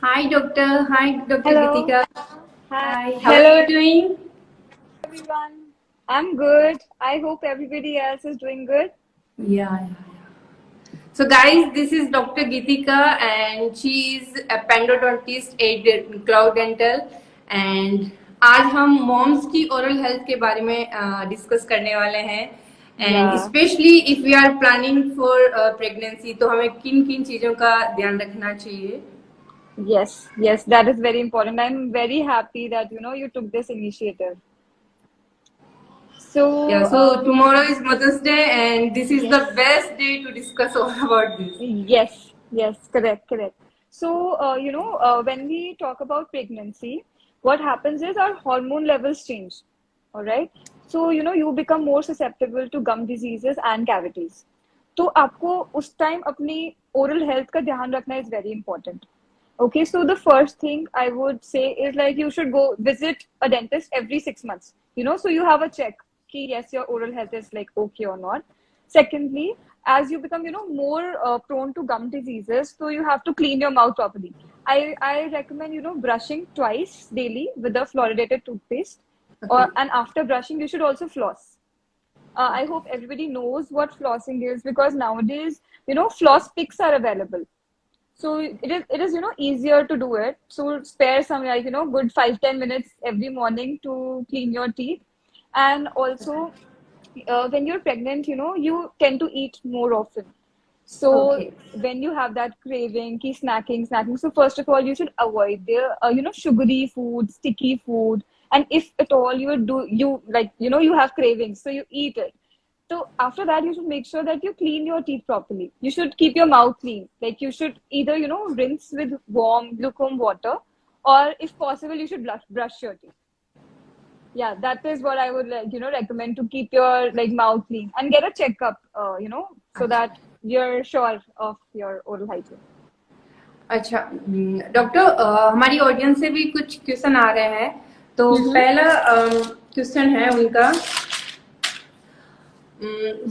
Hi, doctor. Hi, Dr. Hello. Gitika. Hi. Hi, how are Hello, you doing? everyone. I'm good. I hope everybody else is doing good. Yeah. So, guys, this is Dr. Gitika, and she is a pendodontist at Clove Dental. And आज हम moms की oral health के बारे में discuss करने वाले हैं. And Yeah. Specially if we are planning for pregnancy, तो हमें किन किन चीज़ों का ध्यान रखना चाहिए. Yes, that is very important. I'm very happy that you took this initiative. Yeah, So, so tomorrow is Mother's Day, and this is the yes, best day to discuss all about this. yes, correct. So, when we talk about pregnancy, what happens is our hormone levels change. All right. So, you become more susceptible to gum diseases and cavities. तो आपको उस time अपनी oral health का ध्यान रखना is very important. Okay, so the first thing I would say is like you should go visit a dentist every 6 months. So you have a check. Ki yes, your oral health is like okay or not. Secondly, as you become more prone to gum diseases, so you have to clean your mouth properly. I recommend brushing twice daily with a fluoridated toothpaste, or Okay. and after brushing you should also floss. I hope everybody knows what flossing is, because nowadays, floss picks are available. So it is easier to do it. So spare some like good 5-10 minutes every morning to clean your teeth. And also, when you're pregnant, you tend to eat more often. So Okay. when you have that craving, keep snacking. So first of all, you should avoid the sugary food, sticky food, and if at all you like you have cravings, so you eat it. So after that, you should make sure that you clean your teeth properly. You should keep your mouth clean. Like you should either rinse with warm lukewarm water, or if possible, you should brush your teeth. Yeah, that is what I would like recommend, to keep your like mouth clean and get a checkup. So अच्छा. that you're sure of your oral hygiene. अच्छा. Doctor, हमारी audience से भी कुछ question आ रहे हैं. तो Mm-hmm. पहला क्वेश्चन है उनका,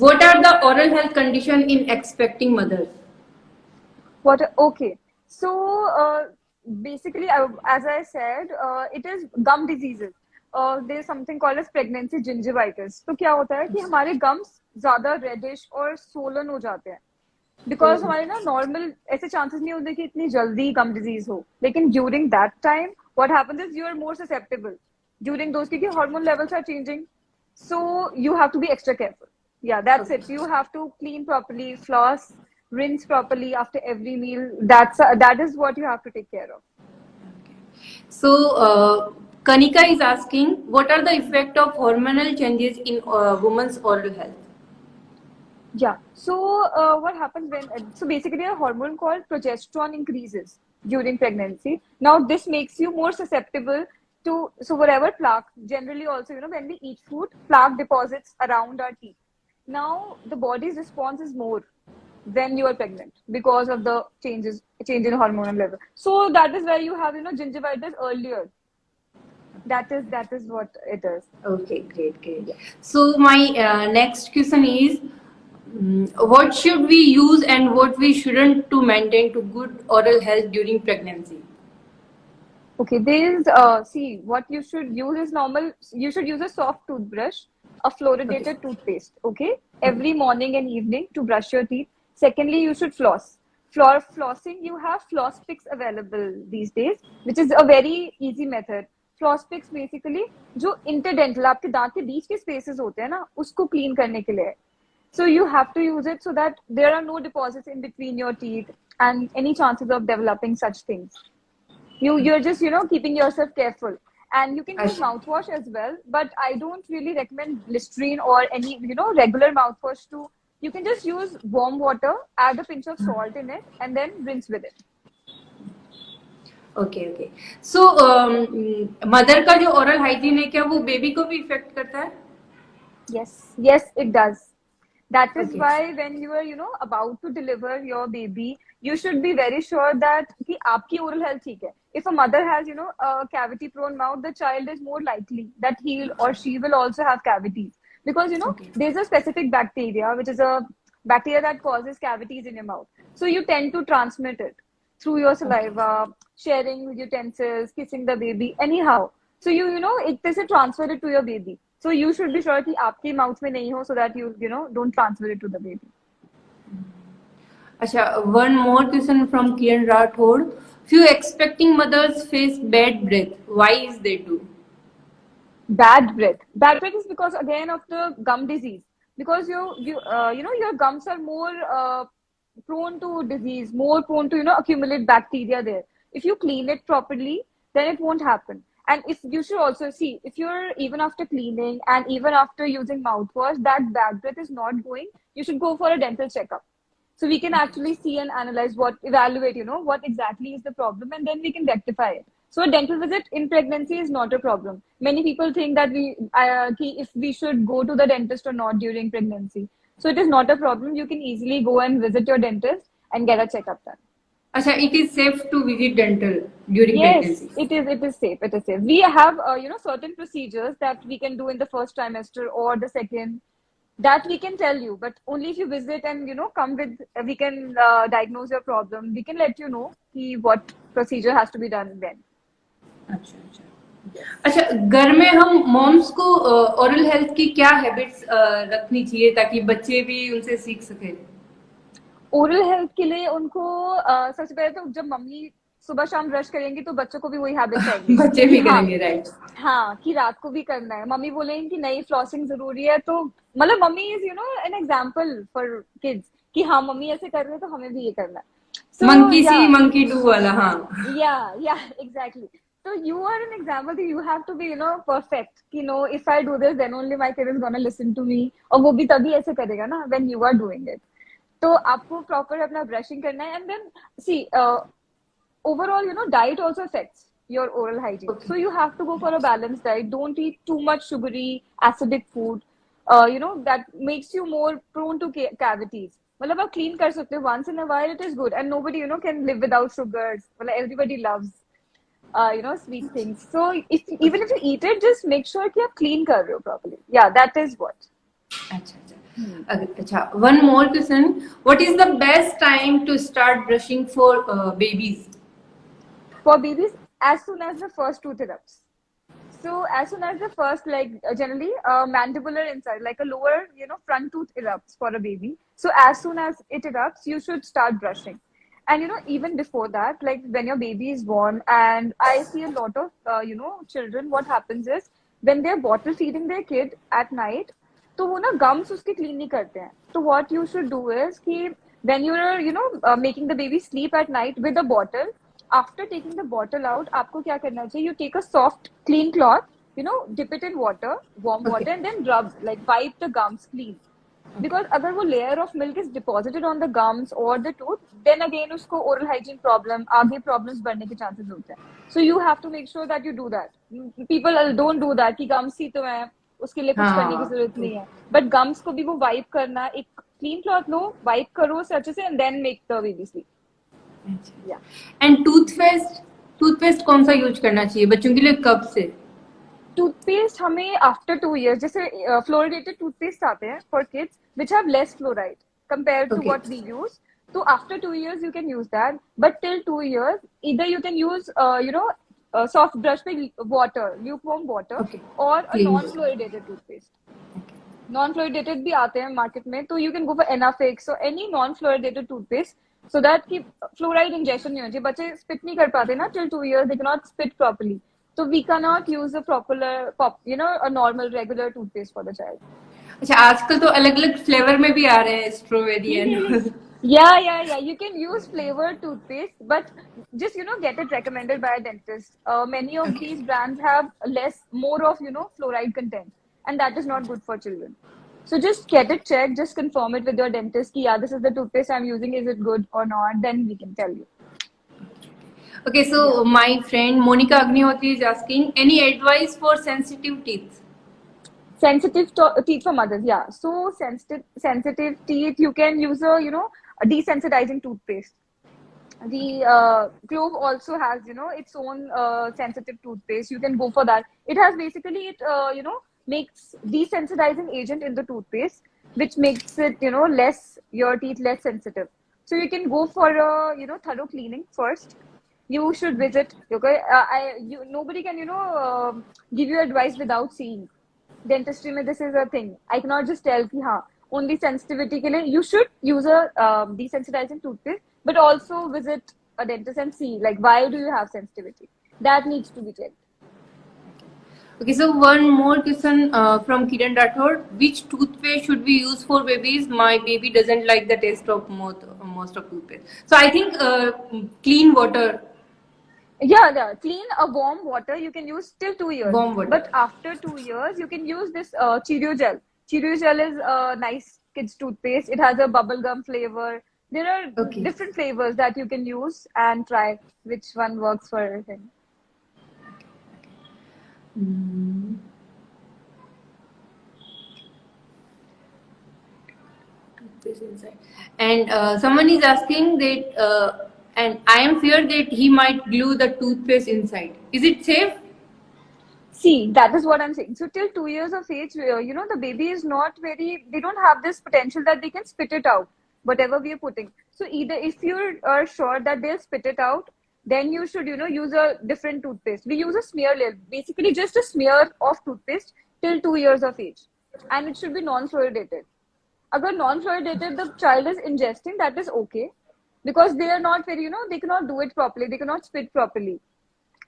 what are the oral health condition in expecting mothers. Okay. So basically, as I said, it is gum diseases. There's something called as pregnancy gingivitis. तो क्या होता है कि हमारे gums ज़्यादा reddish और swollen हो जाते हैं. बिकॉज हमारे ना नॉर्मल ऐसे चांसेस नहीं होते कि इतनी जल्दी गम डिजीज हो, लेकिन during that time what happens is you are more susceptible during those, क्योंकि hormone levels are changing. So you have to be extra careful. Yeah, that's it. You have to clean properly, floss, rinse properly after every meal. That is what you have to take care of. So Kanika is asking, what are the effect of hormonal changes in women's oral health. Yeah. So what happens when so basically a hormone called progesterone increases during pregnancy. Now this makes you more susceptible to whatever plaque. Generally, also when we eat food, plaque deposits around our teeth. Now the body's response is more when you are pregnant because of the change in hormonal level. So that is why you have gingivitis earlier. That is what it is. Okay, great. Yeah. So my next question is, what should we use and what we shouldn't to maintain to good oral health during pregnancy? Okay, there's see, what you should use is normal. You should use a soft toothbrush, a Okay. fluoridated toothpaste, okay, every morning and evening to brush your teeth. Secondly, you should floss. Flossing, you have floss picks available these days, which is a very easy method. Floss picks basically जो interdental आपके दांत के बीच के spaces होते हैं ना, उसको clean करने के लिए है. So you have to use it so that there are no deposits in between your teeth and any chances of developing such things. You're just keeping yourself careful. And you can use अच्छा. mouthwash as well, but I don't really recommend Listerine or any regular mouthwash. To You can just use warm water, add a pinch of salt in it, and then rinse with it. Okay. So mother का जो oral hygiene है, क्या वो baby को भी effect करता है? Yes, it does. That is okay. why when you are about to deliver your baby, you should be very sure that कि आपकी oral health ठीक है. If a mother has a cavity prone mouth, the child is more likely that he or she will also have cavities, because okay. there's a specific bacteria, which is a bacteria that causes cavities in your mouth. So you tend to transmit it through your okay. saliva, sharing utensils, kissing the baby, anyhow. So you know, it is a transfer it to your baby. So you should be sure कि आपके mouth में नहीं हो, so that you know don't transfer it to the baby. अच्छा, one more question from Kiran Rathod. Few expecting mothers face bad breath. Why is they do? Bad breath. Bad breath is because again of the gum disease. Because you know your gums are more prone to disease, more prone to accumulate bacteria there. If you clean it properly, then it won't happen. And if you should also see, if you're even after cleaning and even after using mouthwash, that bad breath is not going, you should go for a dental checkup. So we can actually see and analyze evaluate, what exactly is the problem, and then we can rectify it. So a dental visit in pregnancy is not a problem. Many people think that if we should go to the dentist or not during pregnancy. So it is not a problem. You can easily go and visit your dentist and get a checkup done. अच्छा, it is safe to visit dental during Yes, pregnancy. it is. It is safe. It is safe. We have, certain procedures that we can do in the first trimester or the second. That we can tell you, but only if you visit and come with. We can diagnose your problem. We can let you know what procedure has to be done then. अच्छा अच्छा अच्छा, घर में हम moms को oral health की क्या habits रखनी चाहिए ताकि बच्चे भी उनसे सीख सके? ओरल हेल्थ के लिए उनको सबसे पहले तो जब मम्मी सुबह शाम ब्रश करेंगी तो बच्चों को भी वही हैबिट्स आएगी बच्चे कि भी हाँ, करेंगे, राइट? हाँ, कि रात को भी करना है। मम्मी बोलेंगी कि नहीं फ्लॉसिंग जरूरी है, तो मतलब mummy is an example for kids कि हाँ मम्मी ऐसे कर रहे हैं तो हमें भी ये करना है। सो मंकी या सी मंकी डू वाला, हाँ। या exactly. So you are an example that you have to be, perfect. If I do this, then only my kid is gonna listen to me. और वो भी तभी ऐसे करेगा ना when you are doing it. तो आपको proper अपना brushing करना है, and then see, overall, diet also affects your oral hygiene. Okay. So you have to go for a balanced diet. Don't eat too much sugary, acidic food. That makes you more prone to cavities. मतलब आप clean कर सकते हो once in a while, it is good, and nobody can live without sugars. मतलब everybody loves sweet things. So even if you eat it, just make sure कि आप clean कर रहे हो properly. Yeah, that is what. अच्छा अच्छा अच्छा, one more question. What is the best time to start brushing for babies? For babies, as soon as the first tooth erupts. So as soon as the first, like generally mandibular inside, like a lower, front tooth erupts for a baby. So as soon as it erupts, you should start brushing. And even before that, like when your baby is born, and I see a lot of children, what happens is when they're bottle feeding their kid at night, तो वो ना gums उसके clean नहीं करते हैं. So what you should do is कि when you're making the baby sleep at night with a bottle, after taking the bottle out, आपको क्या करना चाहिए? You take a soft, clean cloth, dip it in water, warm Okay. water, and then rub, like wipe the gums clean. Because अगर वो layer of milk is deposited on the gums or the tooth, then again उसको oral hygiene problem, आगे problems बढ़ने के chances होते हैं. So you have to make sure that you do that. People don't do that कि gums ही तो है, उसके लिए कुछ करने की हाँ, जरूरत नहीं है. But gums को भी वो wipe करना, एक clean cloth लो, wipe करो उसे अच्छे से, and then make the baby sleep. Yeah. And toothpaste कौन सा यूज करना चाहिए बच्चों के लिए, कब से? टूथपेस्ट हमें आफ्टर 2 years, जैसे फ्लोरिडेटेड टूथपेस्ट आते हैं for kids which have less fluoride compare to Okay. What we use. तो after 2 years you can use that, but till 2 years either you can use soft brush with water, lukewarm water, Okay. or a Clean non water. fluoridated toothpaste. Non fluoridated भी आते हैं market में, तो you can go for एनाफिक्स और any non fluoridated toothpaste, so that कि fluoride injection नहीं होना चाहिए. बच्चे स्पिट नहीं कर पाते ना till 2 years, they can not spit properly. So we cannot use a a normal regular toothpaste for the child. अच्छा, आजकल तो अलग अलग फ्लेवर में भी आ रहे हैं, strawberry and Yeah. You can use flavored toothpaste, but just get it recommended by a dentist. Many of Okay. these brands have more of fluoride content, and that is not good for children. So just get it checked. Just confirm it with your dentist. Ki, yeah, this is the toothpaste I'm using. Is it good or not? Then we can tell you. Okay, so Yeah. my friend Monica Agnihotri is asking, any advice for sensitive teeth? Sensitive teeth for mothers, yeah. So sensitive teeth, you can use a desensitizing toothpaste. The Clove also has its own sensitive toothpaste. You can go for that. It has basically makes desensitizing agent in the toothpaste, which makes it your teeth less sensitive. So you can go for a thorough cleaning first. You should visit. Okay, nobody can give you advice without seeing. Dentistry में this is a thing. I cannot just tell कि हाँ only sensitivity के लिए you should use a desensitizing toothpaste, but also visit a dentist and see like why do you have sensitivity. That needs to be checked. Okay, so one more question from Kiran Rathod. Which toothpaste should we use for babies? My baby doesn't like the taste of most of toothpaste. So I think clean water. Yeah, clean a warm water you can use till 2 years. Warm water. But after 2 years, you can use this Cheerio gel. Cheerio gel is a nice kids toothpaste. It has a bubblegum flavor. There are Okay. different flavors that you can use and try which one works for him. Toothpaste inside. And someone is asking that, and I am fear that he might glue the toothpaste inside. Is it safe? See, that is what I'm saying. So till 2 years of age, the baby is not they don't have this potential that they can spit it out, whatever we are putting. So either if you are sure that they'll spit it out, then you should, use a different toothpaste. We use a smear layer, basically just a smear of toothpaste till 2 years of age. And it should be non-fluoridated. Agar non-fluoridated the child is ingesting, that is okay. Because they are not they cannot do it properly, they cannot spit properly.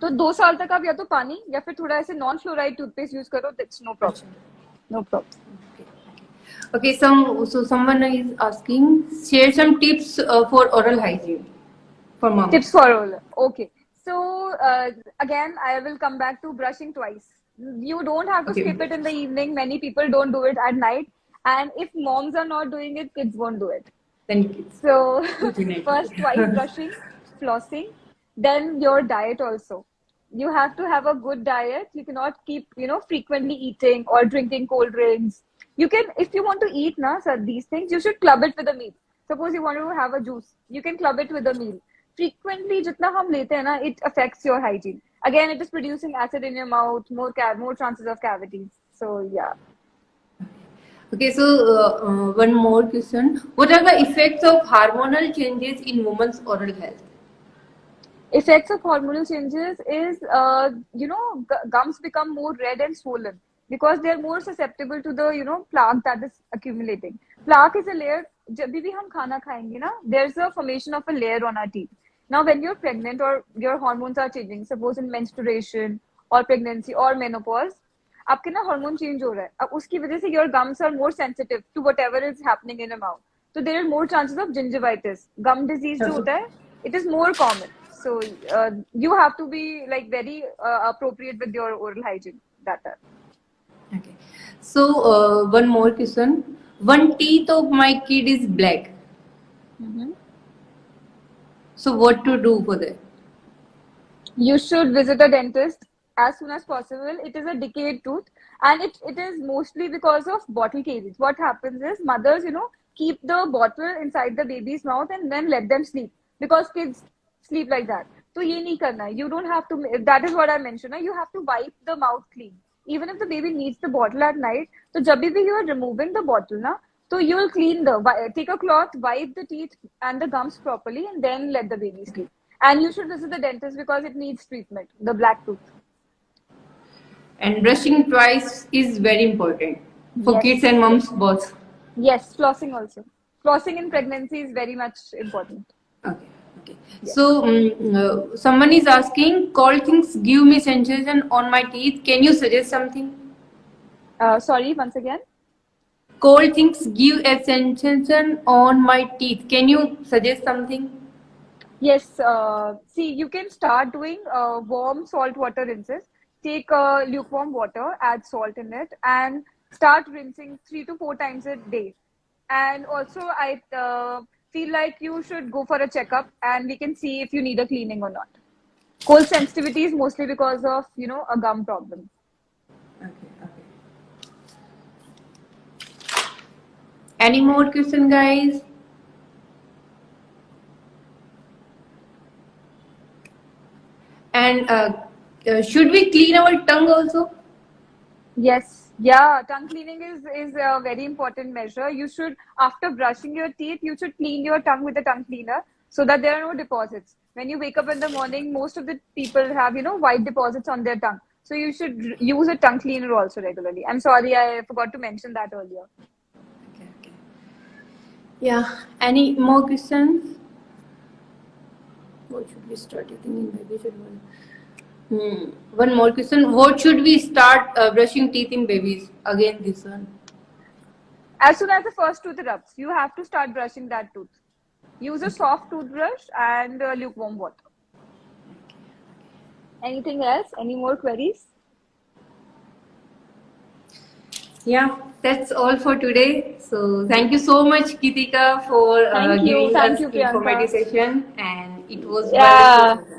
तो 2 साल तक आप या तो पानी या फिर थोड़ा ऐसे नॉन फ्लोराइड टूथपेस्ट यूज करो that's no problem no problem Okay, so someone is asking, share some tips for oral hygiene for mom. tips for all. Okay, so again I will come back to brushing twice. You don't have to Okay. skip it in the evening. Many people don't do it at night, and if moms are not doing it, kids won't do it. Then kids. So Definitely. first twice brushing, flossing, then your diet also. You have to have a good diet. You cannot keep, frequently eating or drinking cold drinks. You can, if you want to eat these things, you should club it with a meal. Suppose you want to have a juice, you can club it with a meal. Frequently, jitna hum lete hai na, it affects your hygiene. Again, it is producing acid in your mouth, more chances of cavities. So yeah. Okay, so one more question. What are the effects of hormonal changes in women's oral health? Effects of hormonal changes is, gums become more red and swollen because they're more susceptible to the, plaque that is accumulating. Plaque is a layer, जब भी हम खाना खाएंगे ना, there's a formation of a layer on our teeth. Now, when you're pregnant or your hormones are changing, suppose in menstruation or pregnancy or menopause, आपके ना hormone change हो रहा है. अब उसकी वजह से your gums are more sensitive to whatever is happening in your mouth. So there are more chances of gingivitis. Gum disease जो होता है, it is more common. So you have to be like very appropriate with your oral hygiene. Okay. So one more question. One teeth of my kid is black. Mm-hmm. So what to do for that? You should visit a dentist as soon as possible. It is a decayed tooth, and it is mostly because of bottle caries. What happens is mothers, keep the bottle inside the baby's mouth and then let them sleep because kids sleep like that. So ye nahi karna. You don't have to. That is what I mentioned. You have to wipe the mouth clean. Even if the baby needs the bottle at night, so jab bhi you are removing the bottle, so you will clean take a cloth, wipe the teeth and the gums properly, and then let the baby sleep. And you should visit the dentist because it needs treatment. The black tooth. And brushing twice is very important for kids and moms both. Yes, flossing also. Flossing in pregnancy is very much important. Okay. Yes. So someone is asking, cold things give me sensation on my teeth. Can you suggest something? Sorry, once again. Cold things give a sensation on my teeth. Can you suggest something? Yes. See, you can start doing warm salt water rinses. Take lukewarm water, add salt in it, and start rinsing 3 to 4 times a day. And also, I feel like you should go for a checkup, and we can see if you need a cleaning or not. Cold sensitivity is mostly because of a gum problem. Okay. Any more question, guys? And should we clean our tongue also? Yes. Yeah. Tongue cleaning is a very important measure. You should, after brushing your teeth, you should clean your tongue with a tongue cleaner. so that there are no deposits. When you wake up in the morning, most of the people have, white deposits on their tongue. So you should use a tongue cleaner also regularly. I'm sorry, I forgot to mention that earlier. Okay, okay. Yeah. Any more questions? What should we start eating in babies? One more question. What should we start brushing teeth in babies? Again, this one. As soon as the first tooth erupts, you have to start brushing that tooth. Use a soft toothbrush and lukewarm water. Anything else? Any more queries? Yeah, that's all for today. So thank you so much, Kitika, for Thank you. giving Thank us you, informative Priyanka. session, and it was Yeah. wonderful.